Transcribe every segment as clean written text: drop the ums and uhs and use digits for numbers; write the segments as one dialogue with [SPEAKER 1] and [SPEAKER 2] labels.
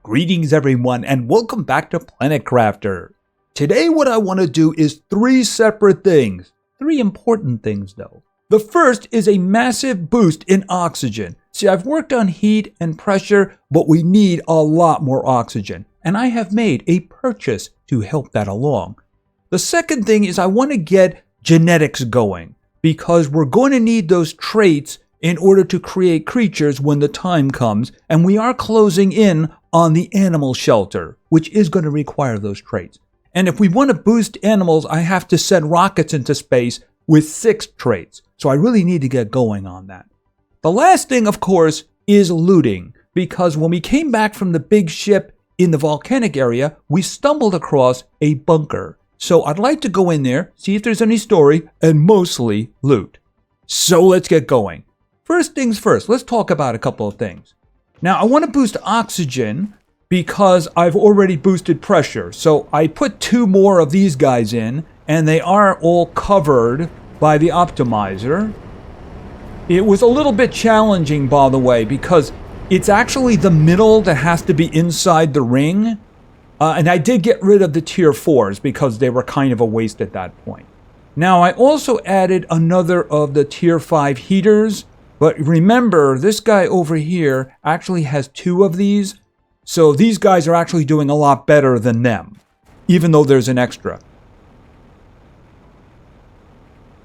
[SPEAKER 1] Greetings everyone and welcome back to Planet Crafter. Today what I want to do is three separate things. Three important things though. The first is a massive boost in oxygen. See, I've worked on heat and pressure, but we need a lot more oxygen. And I have made a purchase to help that along. The second thing is I want to get genetics going because we're going to need those traits in order to create creatures when the time comes, and we are closing in on the animal shelter, which is going to require those traits. And if we want to boost animals, I have to send rockets into space with 6 traits. So I really need to get going on that. The last thing, of course, is looting, because when we came back from the big ship in the volcanic area, we stumbled across a bunker. So I'd like to go in there, see if there's any story, and mostly loot. So let's get going. First things first, let's talk about a couple of things. Now, I want to boost oxygen because I've already boosted pressure. So I put 2 more of these guys in, and they are all covered by the optimizer. It was a little bit challenging, by the way, because it's actually the middle that has to be inside the ring. And I did get rid of the tier 4s because they were kind of a waste at that point. Now, I also added another of the tier 5 heaters. But remember, this guy over here actually has 2 of these. So these guys are actually doing a lot better than them, even though there's an extra.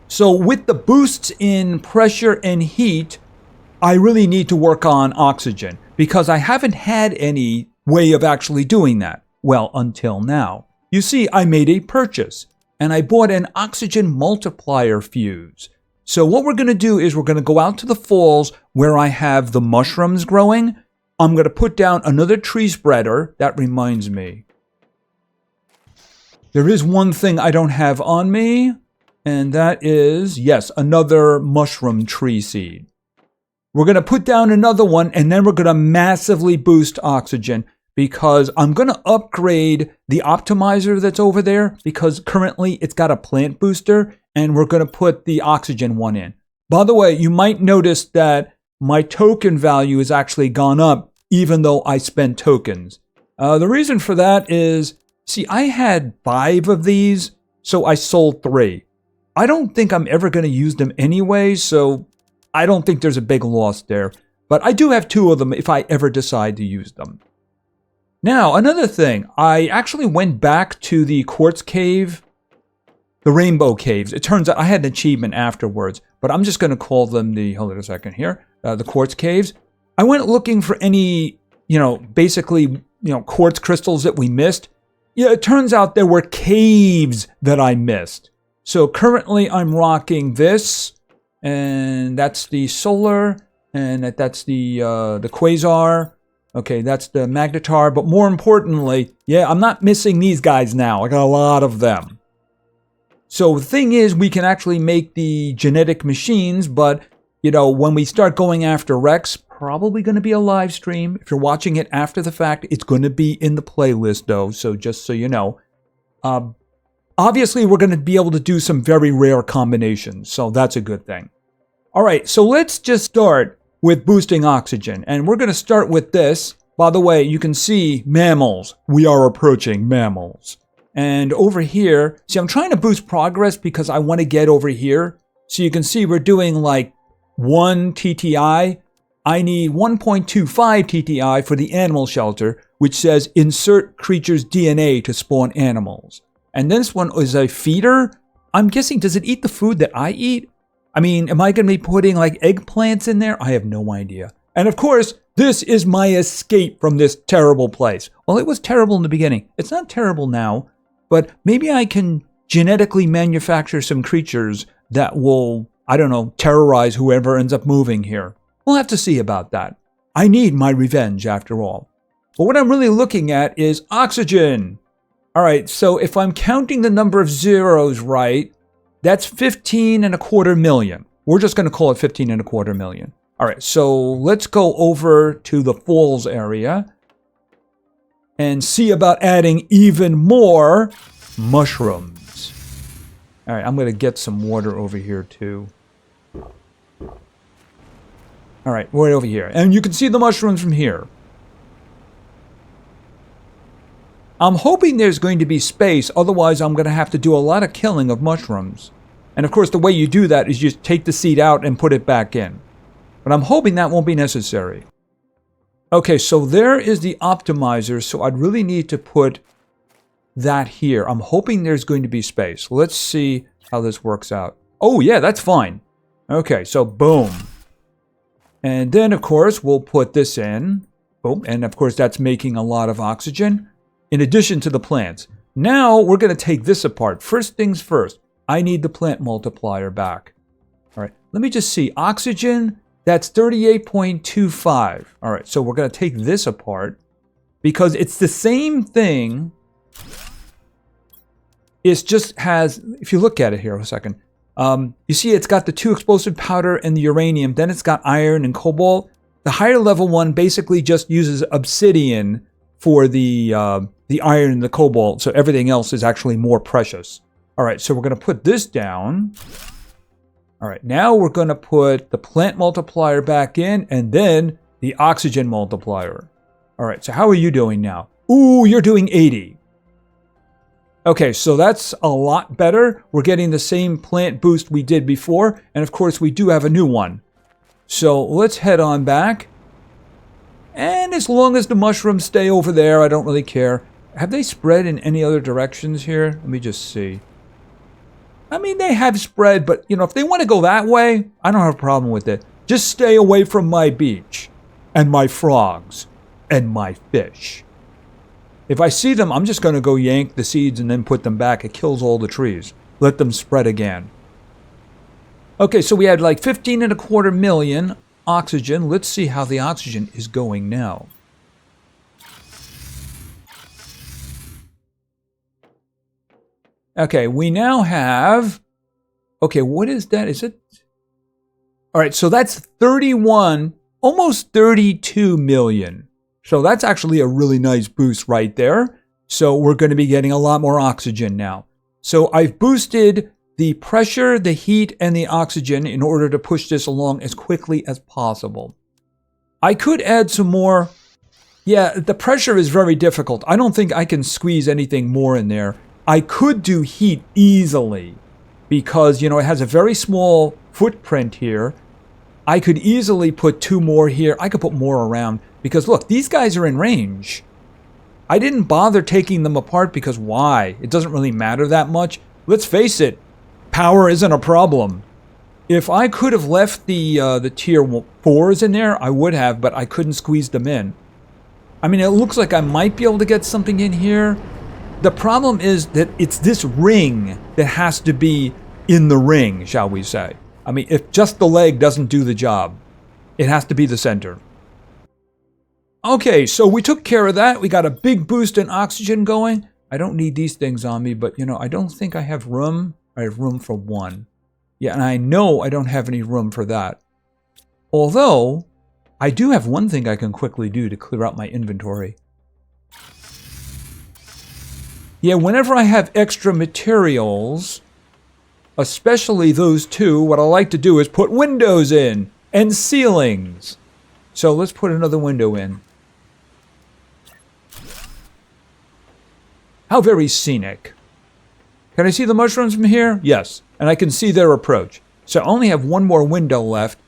[SPEAKER 1] So with the boosts in pressure and heat, I really need to work on oxygen because I haven't had any way of actually doing that. Well, until now. You see, I made a purchase and I bought an oxygen multiplier fuse. So what we're going to do is we're going to go out to the falls where I have the mushrooms growing. I'm going to put down another tree spreader. That reminds me. There is one thing I don't have on me, and that is, yes, another mushroom tree seed. We're going to put down another one, and then we're going to massively boost oxygen because I'm going to upgrade the optimizer that's over there because currently it's got a plant booster. And we're going to put the oxygen one in. By the way, you might notice that my token value has actually gone up even though I spent tokens. The reason for that is, see, I had 5 of these, so I sold 3. I don't think I'm ever going to use them anyway, so I don't think there's a big loss there. But I do have 2 of them if I ever decide to use them. Now, another thing, I actually went back to the quartz cave. The rainbow caves. It turns out I had an achievement afterwards, but I'm just going to call them hold on a second here, the quartz caves. I went looking for any, basically, quartz crystals that we missed. Yeah, it turns out there were caves that I missed. So currently I'm rocking this, and that's the solar, and that's the quasar. Okay, that's the magnetar, but more importantly, yeah, I'm not missing these guys now. I got a lot of them. So the thing is, we can actually make the genetic machines, but, when we start going after Rex, probably going to be a live stream. If you're watching it after the fact, it's going to be in the playlist, though, so just so you know. Obviously, we're going to be able to do some very rare combinations, so that's a good thing. All right, so let's just start with boosting oxygen, and we're going to start with this. By the way, you can see mammals. We are approaching mammals. And over here, see, I'm trying to boost progress because I want to get over here. So you can see we're doing like 1 TTI. I need 1.25 TTI for the animal shelter, which says insert creature's DNA to spawn animals. And this one is a feeder. I'm guessing, does it eat the food that I eat? I mean, am I going to be putting like eggplants in there? I have no idea. And of course, this is my escape from this terrible place. Well, it was terrible in the beginning. It's not terrible now. But maybe I can genetically manufacture some creatures that will, I don't know, terrorize whoever ends up moving here. We'll have to see about that. I need my revenge after all. But what I'm really looking at is oxygen. All right, so if I'm counting the number of zeros right, that's 15.25 million. We're just going to call it 15.25 million. All right, so let's go over to the falls area and see about adding even more mushrooms. All right, I'm going to get some water over here too. All right, right over here. And you can see the mushrooms from here. I'm hoping there's going to be space, otherwise I'm going to have to do a lot of killing of mushrooms. And of course, the way you do that is you just take the seed out and put it back in. But I'm hoping that won't be necessary. Okay, so there is the optimizer, so I'd really need to put that here. I'm hoping there's going to be space. Let's see how this works out. Oh yeah, that's fine. Okay, so boom. And then, of course, we'll put this in. Boom. And, of course, that's making a lot of oxygen in addition to the plants. Now, we're going to take this apart. First things first, I need the plant multiplier back. All right, let me just see. Oxygen, that's 38.25. All right, so we're going to take this apart because it's the same thing. It just has, if you look at it here for a second, you see it's got the 2 explosive powder and the uranium. Then it's got iron and cobalt. The higher level one basically just uses obsidian for the iron and the cobalt. So everything else is actually more precious. All right, so we're going to put this down. All right, now we're going to put the plant multiplier back in and then the oxygen multiplier. All right, so how are you doing now? Ooh, you're doing 80. Okay, so that's a lot better. We're getting the same plant boost we did before. And of course, we do have a new one. So let's head on back. And as long as the mushrooms stay over there, I don't really care. Have they spread in any other directions here? Let me just see. I mean, they have spread, but, you know, if they want to go that way, I don't have a problem with it. Just stay away from my beach and my frogs and my fish. If I see them, I'm just going to go yank the seeds and then put them back. It kills all the trees. Let them spread again. Okay, so we had like 15.25 million oxygen. Let's see how the oxygen is going now. Okay, we now have... Okay, what is that? Is it... All right, so that's 31, almost 32 million. So that's actually a really nice boost right there. So we're going to be getting a lot more oxygen now. So I've boosted the pressure, the heat, and the oxygen in order to push this along as quickly as possible. I could add some more. Yeah, the pressure is very difficult. I don't think I can squeeze anything more in there. I could do heat easily because, you know, it has a very small footprint here. I could easily put 2 more here. I could put more around because, look, these guys are in range. I didn't bother taking them apart because why? It doesn't really matter that much. Let's face it, power isn't a problem. If I could have left the tier 4s in there, I would have, but I couldn't squeeze them in. I mean, it looks like I might be able to get something in here. The problem is that it's this ring that has to be in the ring, shall we say. I mean, if just the leg doesn't do the job, it has to be the center. Okay, so we took care of that. We got a big boost in oxygen going. I don't need these things on me, but, you know, I don't think I have room. I have room for 1. Yeah, and I know I don't have any room for that. Although, I do have one thing I can quickly do to clear out my inventory. Yeah, whenever I have extra materials, especially those 2, what I like to do is put windows in and ceilings. So let's put another window in. How very scenic. Can I see the mushrooms from here? Yes. And I can see their approach. So I only have 1 more window left.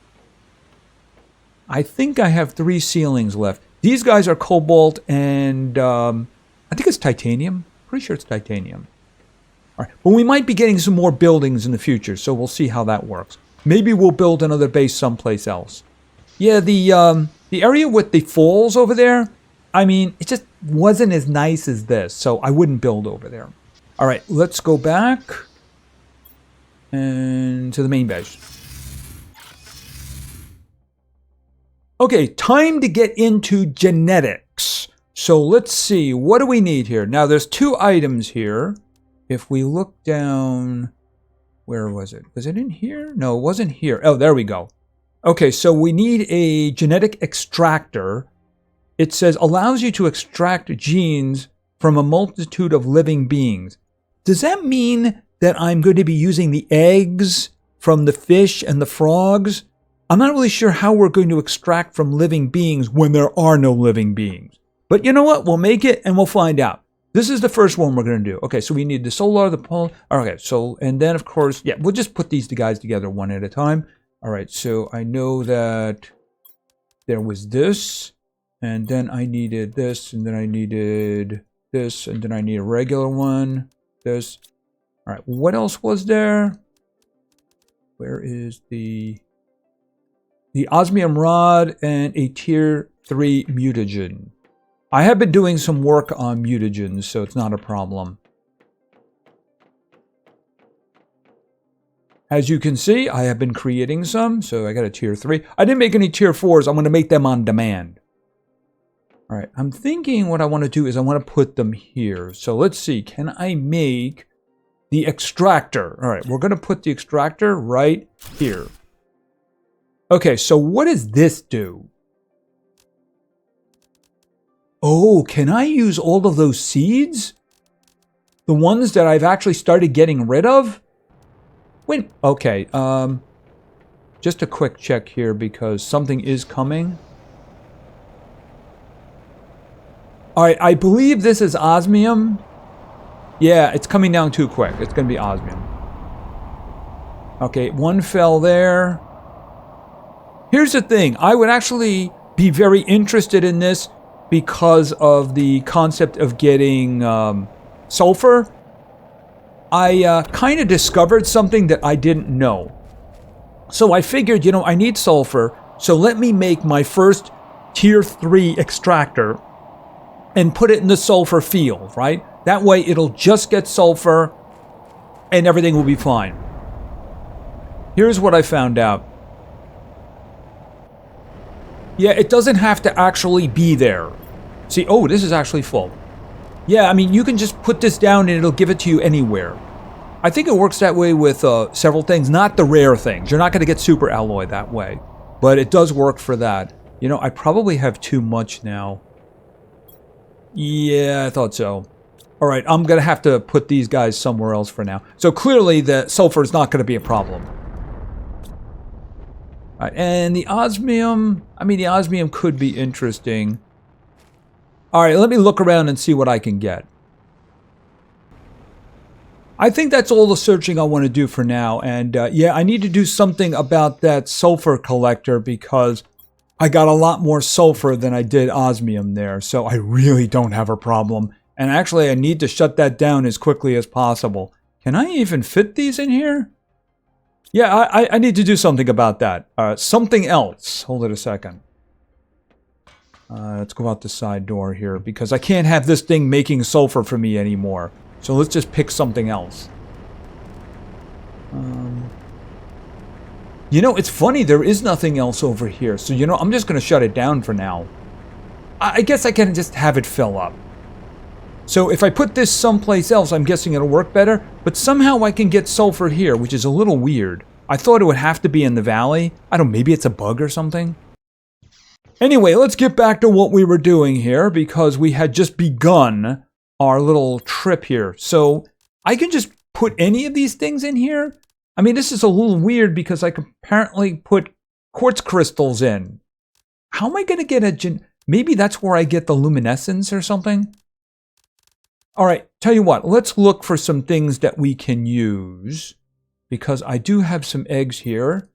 [SPEAKER 1] I think I have 3 ceilings left. These guys are cobalt and I think it's titanium. Pretty sure it's titanium. All right. But we might be getting some more buildings in the future, so we'll see how that works. Maybe we'll build another base someplace else. Yeah, the area with the falls over there, I mean, it just wasn't as nice as this, so I wouldn't build over there. All right, let's go back and to the main base. Okay, time to get into genetics. So let's see, what do we need here? Now, there's 2 items here. If we look down, where was it? Was it in here? No, it wasn't here. Oh, there we go. Okay, so we need a genetic extractor. It says allows you to extract genes from a multitude of living beings. Does that mean that I'm going to be using the eggs from the fish and the frogs? I'm not really sure how we're going to extract from living beings when there are no living beings. But you know what? We'll make it and we'll find out. This is the first one we're going to do. Okay, so we need the solar, the pole. Okay, so, and then of course, yeah, we'll just put these guys together one at a time. All right, so I know that there was this, and then I needed this, and then I needed this, and then I need a regular one, this. All right, what else was there? Where is the osmium rod and a tier 3 mutagen? I have been doing some work on mutagens, so it's not a problem. As you can see, I have been creating some, so I got a tier 3. I didn't make any tier 4s. I'm going to make them on demand. All right, I'm thinking what I want to do is I want to put them here. So let's see, can I make the extractor? All right, we're going to put the extractor right here. Okay, so what does this do? Oh, can I use all of those seeds? The ones that I've actually started getting rid of? Wait, okay, just a quick check here because something is coming. Alright, I believe this is osmium. Yeah, it's coming down too quick. It's going to be osmium. Okay, one fell there. Here's the thing. I would actually be very interested in this because of the concept of getting sulfur. I kind of discovered something that I didn't know. So I figured, you know, I need sulfur. So let me make my first tier 3 extractor and put it in the sulfur field, right? That way it'll just get sulfur and everything will be fine. Here's what I found out. Yeah, it doesn't have to actually be there. See, oh, this is actually full. Yeah, I mean, you can just put this down and it'll give it to you anywhere. I think it works that way with several things, not the rare things. You're not going to get super alloy that way, but it does work for that. You know, I probably have too much now. Yeah, I thought so. All right, I'm going to have to put these guys somewhere else for now. So clearly the sulfur is not going to be a problem. All right, and the osmium, I mean, the osmium could be interesting. All right, let me look around and see what I can get. I think that's all the searching I want to do for now. And yeah, I need to do something about that sulfur collector because I got a lot more sulfur than I did osmium there. So I really don't have a problem. And actually, I need to shut that down as quickly as possible. Can I even fit these in here? Yeah, I need to do something about that. Something else. Hold it a second. Let's go out the side door here because I can't have this thing making sulfur for me anymore. So let's just pick something else. You know, it's funny. There is nothing else over here. So, you know, I'm just going to shut it down for now. I guess I can just have it fill up. So if I put this someplace else, I'm guessing it'll work better. But somehow I can get sulfur here, which is a little weird. I thought it would have to be in the valley. I don't know, maybe it's a bug or something. Anyway, let's get back to what we were doing here because we had just begun our little trip here. So I can just put any of these things in here. I mean, this is a little weird because I can apparently put quartz crystals in. How am I going to get a... Maybe that's where I get the luminescence or something? All right, tell you what, let's look for some things that we can use because I do have some eggs here.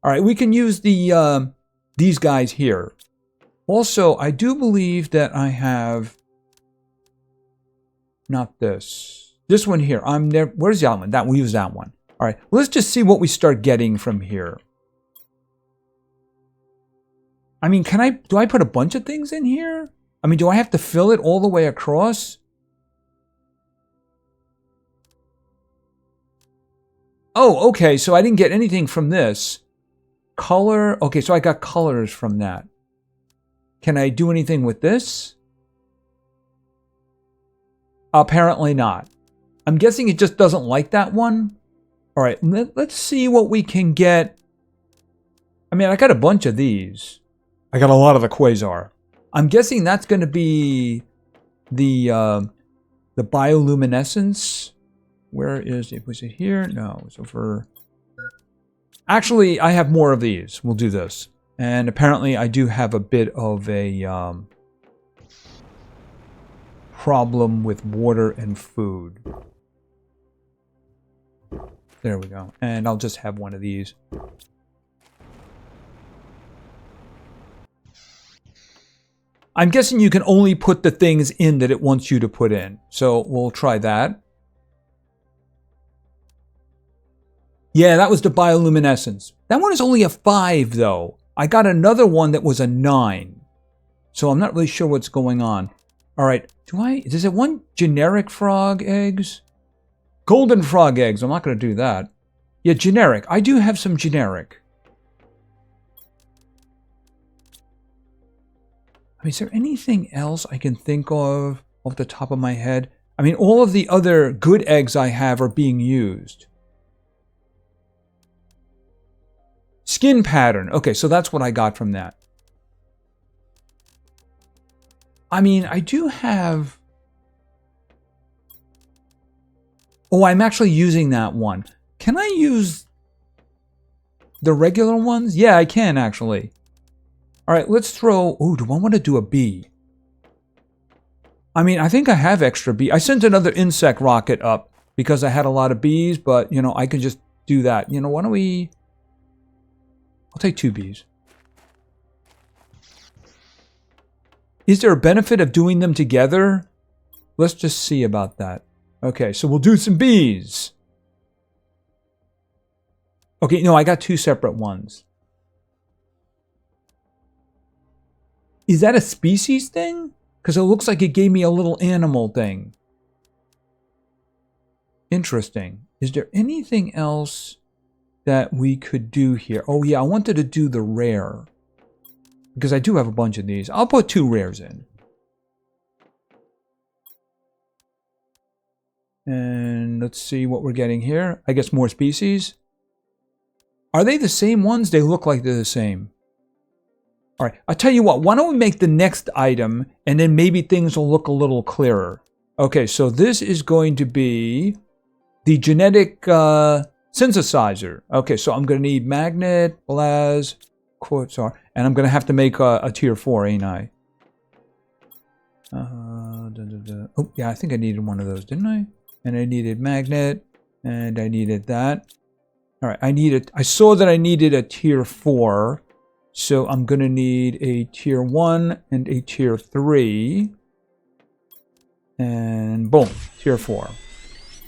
[SPEAKER 1] All right, we can use the these guys here. Also, I do believe that I have not this. This one here. I'm there. Where's the other one? That we use that one. All right, let's just see what we start getting from here. I mean, do I put a bunch of things in here? I mean, do I have to fill it all the way across? Oh, okay, so I didn't get anything from this. Color, okay, so I got colors from that. Can I do anything with this? Apparently not. I'm guessing it just doesn't like that one. All right, let's see what we can get. I mean, I got a bunch of these. I got a lot of the quasar. I'm guessing that's going to be the bioluminescence. Where is it? Was it here? No, it's over. Actually, I have more of these. We'll do this. And apparently, I do have a bit of a... problem with water and food. There we go. And I'll just have one of these. I'm guessing you can only put the things in that it wants you to put in. So we'll try that. Yeah, that was the bioluminescence. That one is only a 5 though. I got another one that was a 9. So I'm not really sure what's going on. All right, does it want generic frog eggs? Golden frog eggs, I'm not going to do that. Yeah, generic. I do have some generic. I mean, is there anything else I can think of off the top of my head? I mean, all of the other good eggs I have are being used. Skin pattern. Okay, so that's what I got from that. I mean, I do have... Oh, I'm actually using that one. Can I use the regular ones? Yeah, I can actually. All right, let's throw... Oh, do I want to do a bee? I mean, I think I have extra bee. I sent another insect rocket up because I had a lot of bees, but, you know, I can just do that. You know, why don't we... I'll take 2 bees. Is there a benefit of doing them together? Let's just see about that. Okay, so we'll do some bees. Okay, no, I got 2 separate ones. Is that a species thing? Because it looks like it gave me a little animal thing. Interesting. Is there anything else that we could do here? Oh yeah, I wanted to do the rare. Because I do have a bunch of these. I'll put 2 rares in. And let's see what we're getting here. I guess more species. Are they the same ones? They look like they're the same. All right, I'll tell you what. Why don't we make the next item, and then maybe things will look a little clearer. Okay, so this is going to be the genetic synthesizer. Okay, so I'm going to need magnet, blaz, quasar, and I'm going to have to make a tier 4, ain't I? Oh, yeah, I think I needed one of those, didn't I? And I needed magnet, and I needed that. All right, I saw that I needed a tier 4. So I'm going to need a tier 1 and a tier 3. And boom, tier 4. All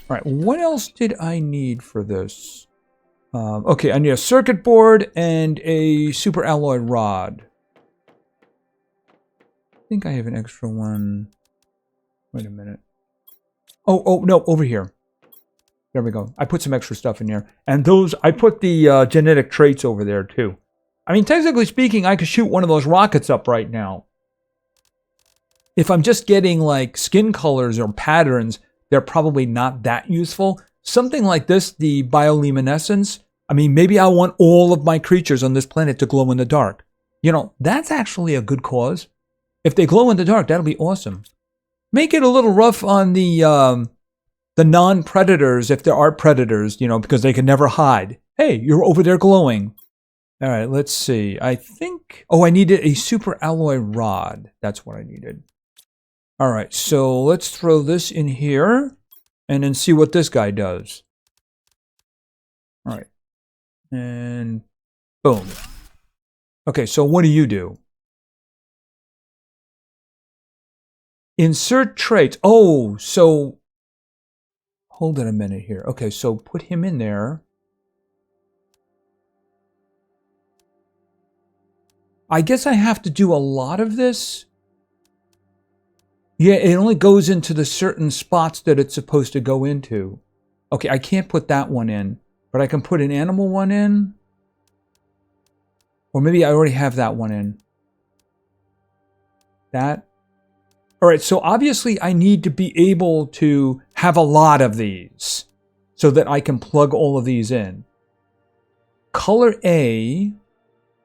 [SPEAKER 1] right, what else did I need for this? Okay, I need a circuit board and a super alloy rod. I think I have an extra one. Wait a minute. Oh, no, over here. There we go. I put some extra stuff in there. And those, I put the genetic traits over there too. I mean, technically speaking, I could shoot one of those rockets up right now. If I'm just getting like skin colors or patterns, they're probably not that useful. Something like this, the bioluminescence, I mean, maybe I want all of my creatures on this planet to glow in the dark. You know, that's actually a good cause. If they glow in the dark, that'll be awesome. Make it a little rough on the non-predators, if there are predators, you know, because they can never hide. Hey, you're over there glowing. All right, let's see. I think... Oh, I needed a super alloy rod. That's what I needed. All right, so let's throw this in here and then see what this guy does. All right. And boom. Okay, so what do you do? Insert traits. Oh, so... Hold it a minute here. Okay, so put him in there. I guess I have to do a lot of this. Yeah, it only goes into the certain spots that it's supposed to go into. Okay, I can't put that one in, but I can put an animal one in. Or maybe I already have that one in. That. All right, so obviously I need to be able to have a lot of these so that I can plug all of these in. Color A,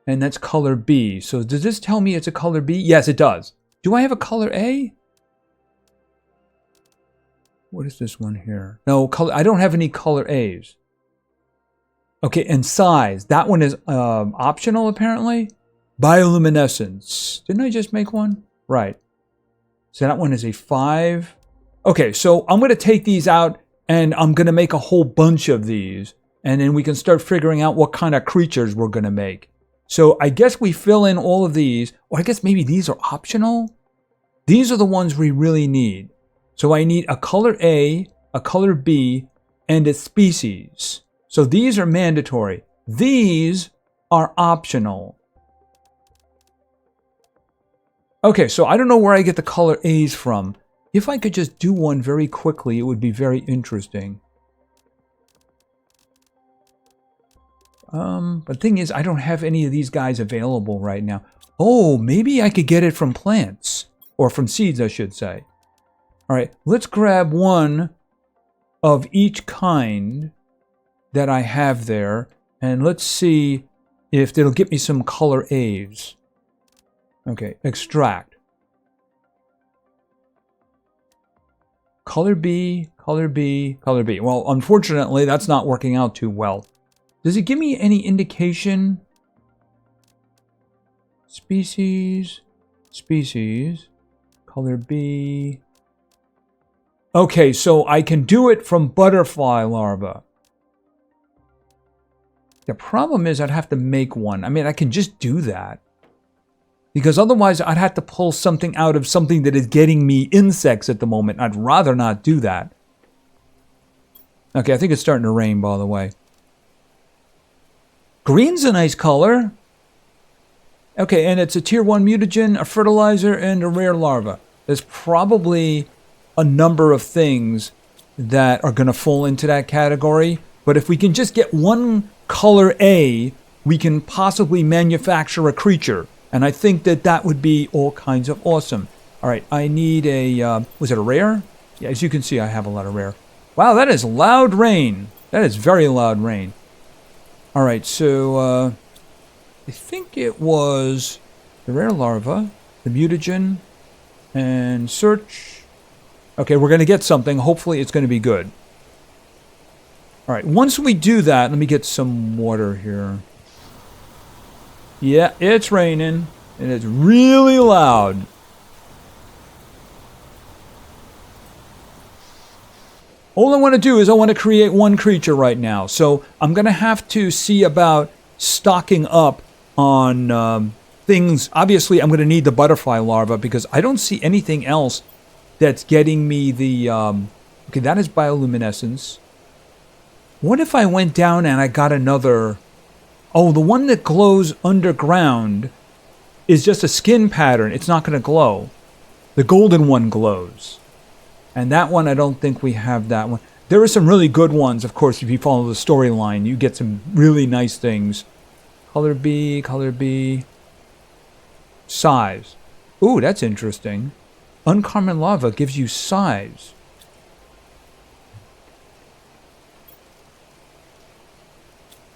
[SPEAKER 1] and that's color B. So does this tell me it's a color B? Yes, it does. Do I have a color A? What is this one here? No, color. I don't have any color A's. Okay, and size. That one is optional, apparently. Bioluminescence. Didn't I just make one? Right. So that one is a 5. Okay, so I'm going to take these out and I'm going to make a whole bunch of these. And then we can start figuring out what kind of creatures we're going to make. So I guess we fill in all of these. Or I guess maybe these are optional. These are the ones we really need. So I need a color A, a color B, and a species. So these are mandatory. These are optional. Okay, so I don't know where I get the color A's from. If I could just do one very quickly, it would be very interesting. But the thing is, I don't have any of these guys available right now. Oh, maybe I could get it from plants. Or from seeds, I should say. All right, let's grab one of each kind that I have there. And let's see if it'll get me some color A's. Okay, extract. Color B, color B, color B. Well, unfortunately, that's not working out too well. Does it give me any indication? Species, species, color B. Okay, so I can do it from butterfly larva. The problem is I'd have to make one. I mean, I can just do that. Because otherwise I'd have to pull something out of something that is getting me insects at the moment. I'd rather not do that. Okay, I think it's starting to rain, by the way. Green's a nice color. Okay, and it's a tier 1 mutagen, a fertilizer, and a rare larva. There's probably a number of things that are going to fall into that category. But if we can just get one color A, we can possibly manufacture a creature. And I think that that would be all kinds of awesome. All right, I need a, was it a rare? Yeah, as you can see, I have a lot of rare. Wow, that is loud rain. That is very loud rain. All right, so I think it was the rare larva, the mutagen, and search. Okay, we're going to get something. Hopefully it's going to be good. All right, once we do that, let me get some water here. Yeah, it's raining, and it's really loud. All I want to do is I want to create one creature right now. So I'm going to have to see about stocking up on things. Obviously, I'm going to need the butterfly larva because I don't see anything else that's getting me the... okay, that is bioluminescence. What if I went down and I got another... Oh, the one that glows underground is just a skin pattern. It's not going to glow. The golden one glows. And that one, I don't think we have that one. There are some really good ones, of course, if you follow the storyline. You get some really nice things. Color B, color B. Size. Ooh, that's interesting. Uncommon lava gives you size.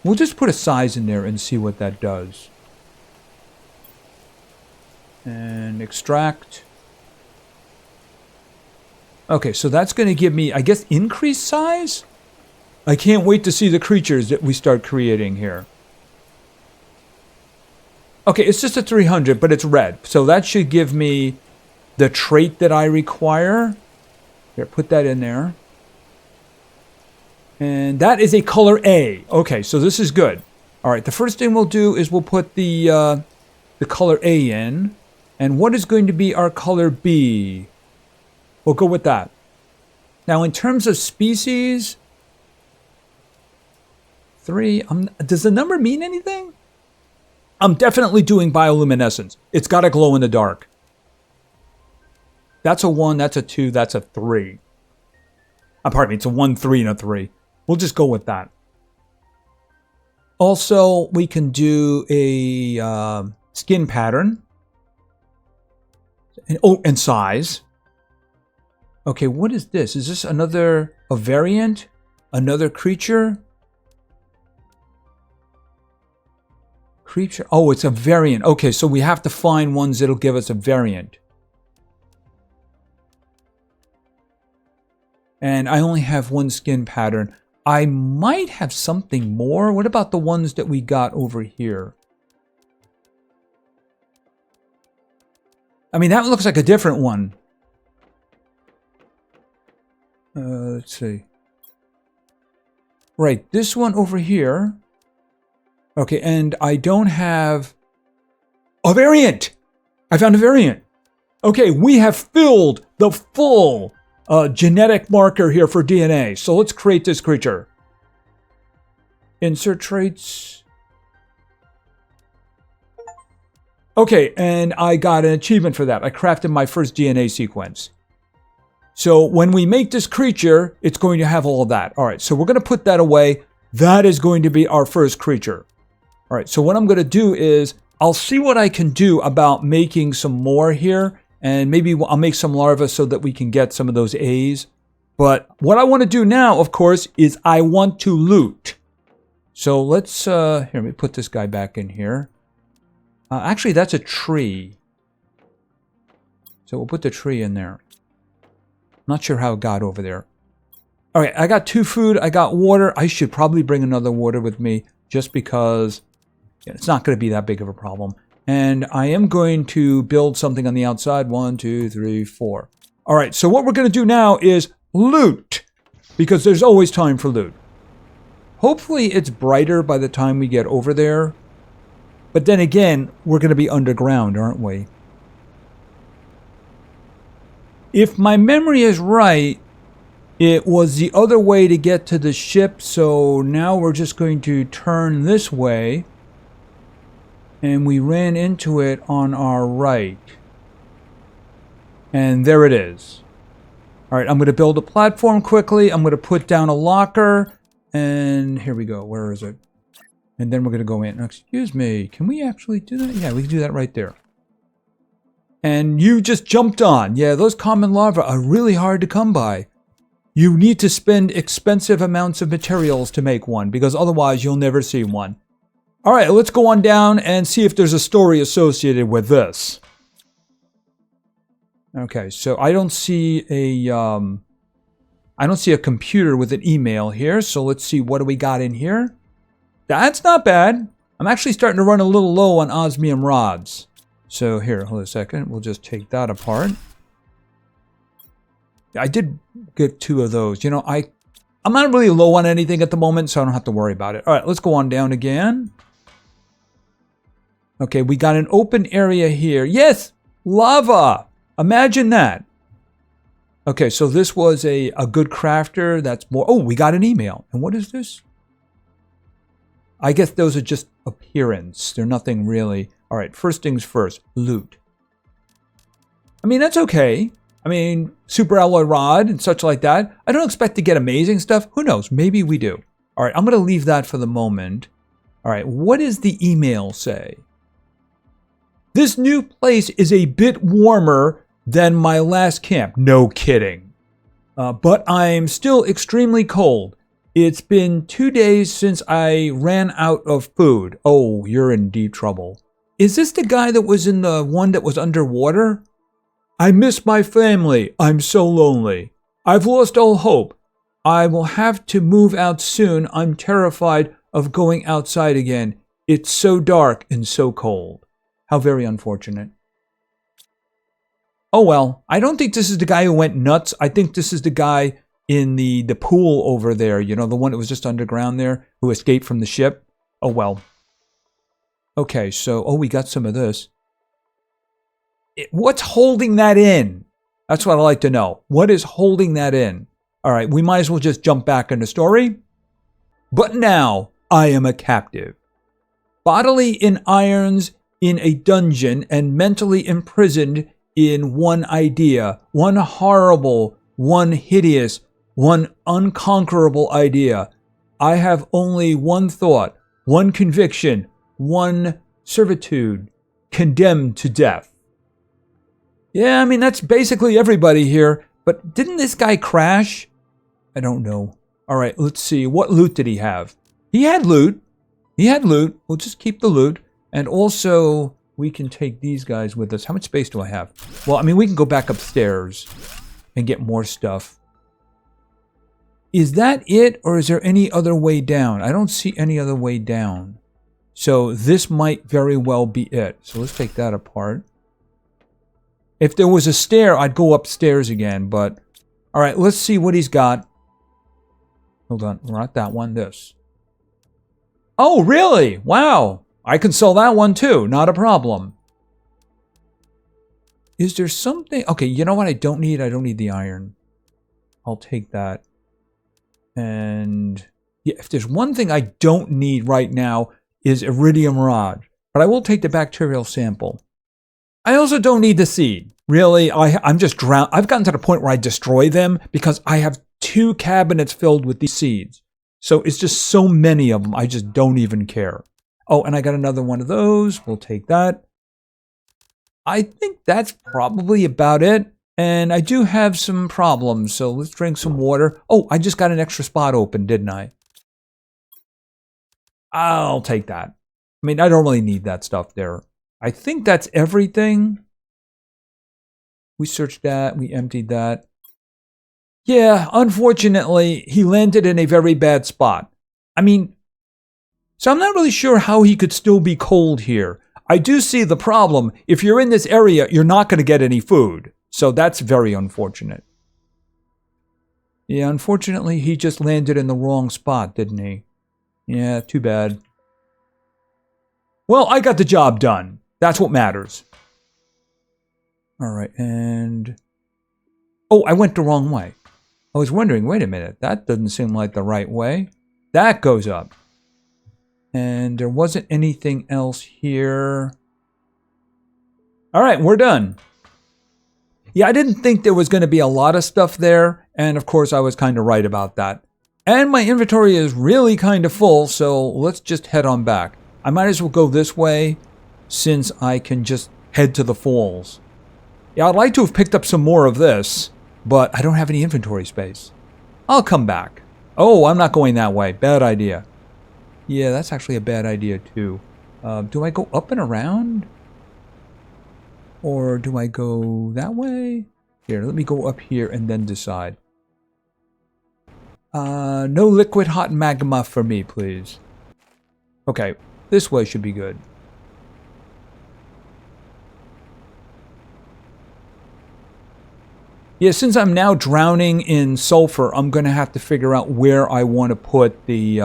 [SPEAKER 1] We'll just put a size in there and see what that does. And extract. Okay, so that's going to give me, I guess, increased size? I can't wait to see the creatures that we start creating here. Okay, it's just a 300, but it's red. So that should give me the trait that I require. Here, put that in there. And that is a color A. Okay, so this is good. All right, the first thing we'll do is we'll put the color A in. And what is going to be our color B? We'll go with that. Now, in terms of species, 3. Does the number mean anything? I'm definitely doing bioluminescence. It's got to glow in the dark. That's a 1, that's a 2, that's a 3. Pardon me, it's a 1, 3, and a 3. We'll just go with that. Also, we can do a skin pattern. And size. Okay, what is this? Is this a variant? Another creature? Creature? Oh, it's a variant. Okay, so we have to find ones that'll give us a variant. And I only have one skin pattern. I might have something more. What about the ones that we got over here? I mean, that looks like a different one. Let's see. Right, this one over here. Okay, and I don't have a variant. I found a variant. Okay, we have filled the full genetic marker here for DNA. So let's create this creature. Insert traits. Okay, and I got an achievement for that. I crafted my first DNA sequence. So when we make this creature, it's going to have all of that. All right, so we're going to put that away. That is going to be our first creature. All right, so what I'm going to do is I'll see what I can do about making some more here. And maybe I'll make some larvae so that we can get some of those A's. But what I want to do now, of course, is I want to loot. So let's, here, let me put this guy back in here. Actually, that's a tree. So we'll put the tree in there. Not sure how it got over there. All right, I got 2 food. I got water. I should probably bring another water with me just because it's not going to be that big of a problem. And I am going to build something on the outside. 1, 2, 3, 4. All right, so what we're going to do now is loot because there's always time for loot. Hopefully it's brighter by the time we get over there. But then again, we're going to be underground, aren't we? If my memory is right, it was the other way to get to the ship. So now we're just going to turn this way. And we ran into it on our right. And there it is. All right, I'm going to build a platform quickly. I'm going to put down a locker. And here we go. Where is it? And then we're going to go in. Excuse me. Can we actually do that? Yeah, we can do that right there. And you just jumped on. Yeah, those common larvae are really hard to come by. You need to spend expensive amounts of materials to make one because otherwise you'll never see one. All right, let's go on down and see if there's a story associated with this. Okay, so I don't see a computer with an email here. So let's see, what do we got in here? That's not bad. I'm actually starting to run a little low on osmium rods. So here, hold a second. We'll just take that apart. I did get 2 of those. You know, I'm not really low on anything at the moment, so I don't have to worry about it. All right, let's go on down again. Okay, we got an open area here. Yes, lava. Imagine that. Okay, so this was a good crafter. That's more. Oh, we got an email. And what is this? I guess those are just appearance. They're nothing really. All right, first things first, loot. I mean, that's okay. I mean, super alloy rod and such like that. I don't expect to get amazing stuff. Who knows? Maybe we do. All right, I'm going to leave that for the moment. All right, what does the email say? This new place is a bit warmer than my last camp. No kidding. But I'm still extremely cold. It's been 2 days since I ran out of food. Oh, you're in deep trouble. Is this the guy that was in the one that was underwater? I miss my family. I'm so lonely. I've lost all hope. I will have to move out soon. I'm terrified of going outside again. It's so dark and so cold. How very unfortunate. Oh well, I don't think this is the guy who went nuts. I think this is the guy in the pool over there. You know, the one that was just underground there who escaped from the ship. Oh well. Okay, so, oh, we got some of this. What's holding that in? That's what I'd like to know. What is holding that in? All right, we might as well just jump back in the story. But now, I am a captive. Bodily in irons in a dungeon and mentally imprisoned in one idea. One horrible, one hideous, one unconquerable idea. I have only one thought, one conviction, one servitude, condemned to death. Yeah, I mean, that's basically everybody here. But didn't this guy crash? I don't know. All right, let's see. What loot did he have? He had loot. He had loot. We'll just keep the loot. And also, we can take these guys with us. How much space do I have? Well, I mean, we can go back upstairs and get more stuff. Is that it, or is there any other way down? I don't see any other way down. So this might very well be it. So let's take that apart. If there was a stair, I'd go upstairs again, but... All right, let's see what he's got. Hold on, not that one, this. Oh, really? Wow. I can sell that one too, not a problem. Is there something? Okay, you know what I don't need? I don't need the iron. I'll take that. And yeah, if there's one thing I don't need right now is iridium rod. But I will take the bacterial sample. I also don't need the seed. Really, I'm just drowned. I've gotten to the point where I destroy them because I have 2 cabinets filled with these seeds. So it's just so many of them, I just don't even care. Oh, and I got another one of those. We'll take that. I think that's probably about it. And I do have some problems, so let's drink some water. Oh, I just got an extra spot open, didn't I? I'll take that. I mean, I don't really need that stuff there. I think that's everything. We searched that. We emptied that. Yeah, unfortunately, he landed in a very bad spot. I mean, so I'm not really sure how he could still be cold here. I do see the problem. If you're in this area, you're not going to get any food. So that's very unfortunate. Yeah, unfortunately, he just landed in the wrong spot, didn't he? Yeah, too bad. Well, I got the job done. That's what matters. All right, and... Oh, I went the wrong way. I was wondering, wait a minute, that doesn't seem like the right way. That goes up. And there wasn't anything else here. All right, we're done. Yeah, I didn't think there was going to be a lot of stuff there. And of course, I was kind of right about that. And my inventory is really kind of full, so let's just head on back. I might as well go this way since I can just head to the falls. Yeah, I'd like to have picked up some more of this, but I don't have any inventory space. I'll come back. Oh, I'm not going that way. Bad idea. Yeah, that's actually a bad idea too. Do I go up and around? Or do I go that way? Here, let me go up here and then decide. No liquid hot magma for me, please. Okay, this way should be good. Yeah, since I'm now drowning in sulfur, I'm going to have to figure out where I want to put the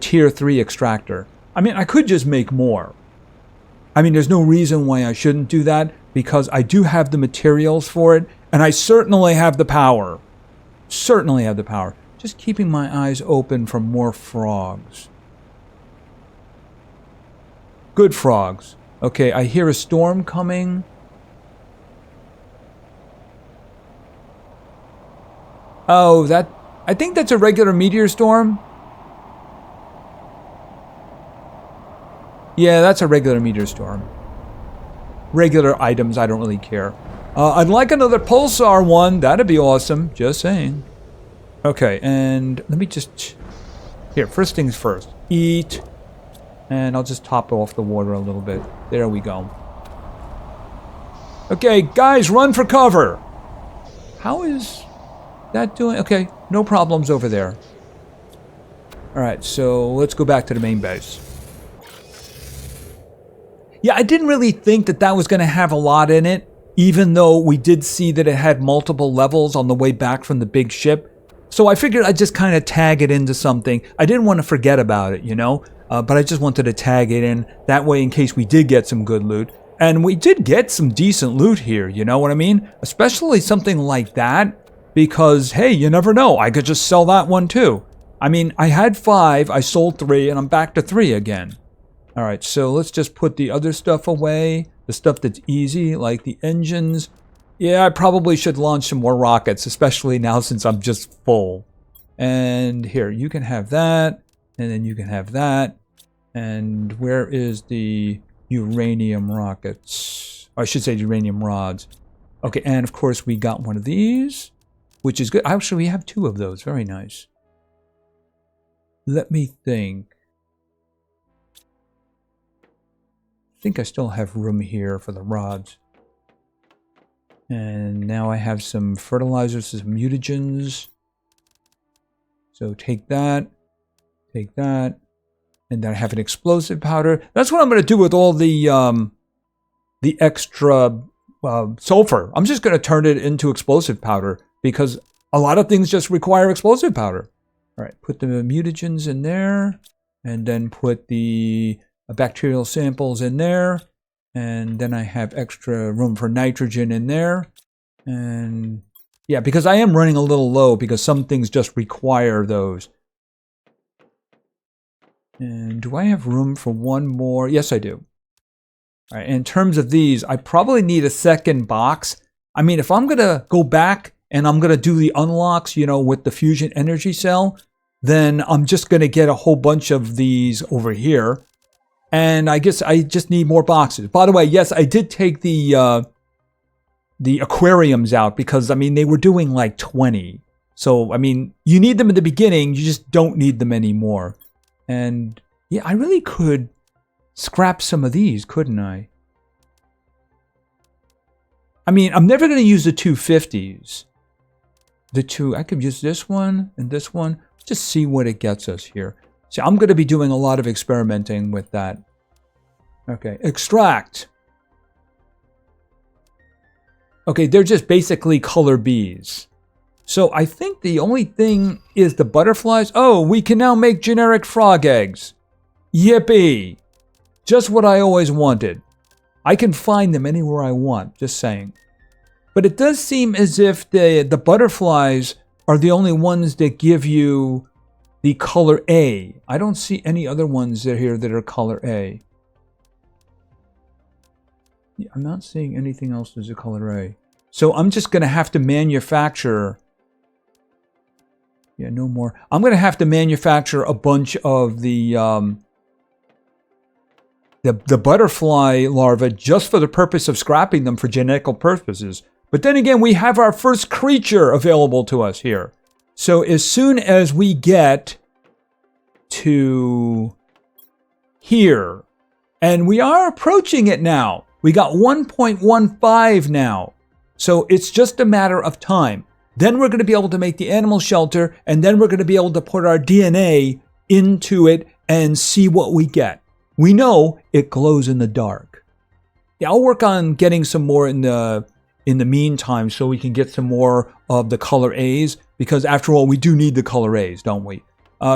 [SPEAKER 1] tier 3 extractor. I mean, I could just make more. I mean, there's no reason why I shouldn't do that, because I do have the materials for it, and I certainly have the power. Certainly have the power. Just keeping my eyes open for more frogs. Good frogs. Okay, I hear a storm coming. Oh, I think that's a regular meteor storm. Yeah, that's a regular meteor storm. Regular items, I don't really care. I'd like another pulsar one. That'd be awesome. Just saying. Okay, and let me just... Here, first things first. Eat. And I'll just top off the water a little bit. There we go. Okay, guys, run for cover. How is that doing? Okay, no problems over there. Alright, so let's go back to the main base. Yeah, I didn't really think that that was going to have a lot in it, even though we did see that it had multiple levels on the way back from the big ship. So I figured I'd just kind of tag it into something. I didn't want to forget about it, you know, but I just wanted to tag it in that way in case we did get some good loot. And we did get some decent loot here, you know what I mean? Especially something like that, because, hey, you never know. I could just sell that one too. I mean, I had 5, I sold 3, and I'm back to 3 again. All right, so let's just put the other stuff away. The stuff that's easy, like the engines. Yeah, I probably should launch some more rockets, especially now since I'm just full. And here, you can have that, and then you can have that. And where is the uranium rockets? Or I should say uranium rods. Okay, and of course we got one of these, which is good. Actually, we have 2 of those. Very nice. Let me think. I think I still have room here for the rods. And now I have some fertilizers, some mutagens. So take that, and then I have an explosive powder. That's what I'm going to do with all the extra sulfur. I'm just going to turn it into explosive powder because a lot of things just require explosive powder. All right, put the mutagens in there, and then put the bacterial samples in there, and then I have extra room for nitrogen in there. And yeah, because I am running a little low because some things just require those. And do I have room for one more? Yes, I do. All right, in terms of these, I probably need a second box. I mean, if I'm going to go back and I'm going to do the unlocks, you know, with the fusion energy cell, then I'm just going to get a whole bunch of these over here. And I guess I just need more boxes. By the way, yes, I did take the aquariums out because, I mean, they were doing like 20. So, I mean, you need them in the beginning. You just don't need them anymore. And yeah, I really could scrap some of these, couldn't I? I mean, I'm never going to use the 250s. I could use this one and this one. Just see what it gets us here. So I'm going to be doing a lot of experimenting with that. Okay, extract. Okay, they're just basically color bees. So I think the only thing is the butterflies. Oh, we can now make generic frog eggs. Yippee! Just what I always wanted. I can find them anywhere I want, just saying. But it does seem as if the butterflies are the only ones that give you the color A. I don't see any other ones that here that are color A. Yeah, I'm not seeing anything else as a color A. So I'm just going to have to manufacture... Yeah, no more. I'm going to have to manufacture a bunch of the butterfly larvae just for the purpose of scrapping them for genetical purposes. But then again, we have our first creature available to us here. So as soon as we get to here, and we are approaching it now. We got 1.15 now. So it's just a matter of time. Then we're going to be able to make the animal shelter, and then we're going to be able to put our DNA into it and see what we get. We know it glows in the dark. Yeah, I'll work on getting some more in the meantime so we can get some more of the color A's, because after all, we do need the color A's, don't we?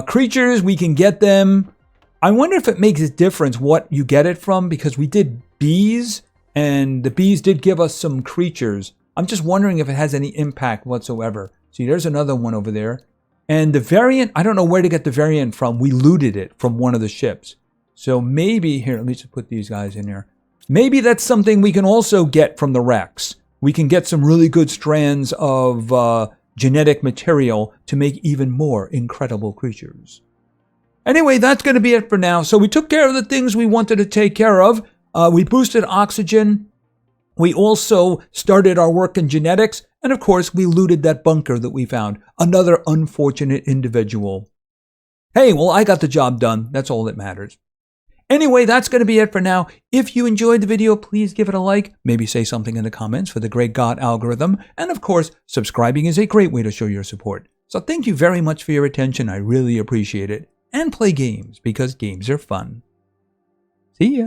[SPEAKER 1] Creatures, we can get them. I wonder if it makes a difference what you get it from, because we did bees, and the bees did give us some creatures. I'm just wondering if it has any impact whatsoever. See, there's another one over there. And the variant, I don't know where to get the variant from. We looted it from one of the ships. So maybe, here, let me just put these guys in here. Maybe that's something we can also get from the Rex. We can get some really good strands of genetic material to make even more incredible creatures. Anyway, that's going to be it for now. So we took care of the things we wanted to take care of. We boosted oxygen. We also started our work in genetics. And of course, we looted that bunker that we found. Another unfortunate individual. Hey, well, I got the job done. That's all that matters. Anyway, that's going to be it for now. If you enjoyed the video, please give it a like. Maybe say something in the comments for the great God algorithm. And of course, subscribing is a great way to show your support. So thank you very much for your attention. I really appreciate it. And play games, because games are fun. See ya.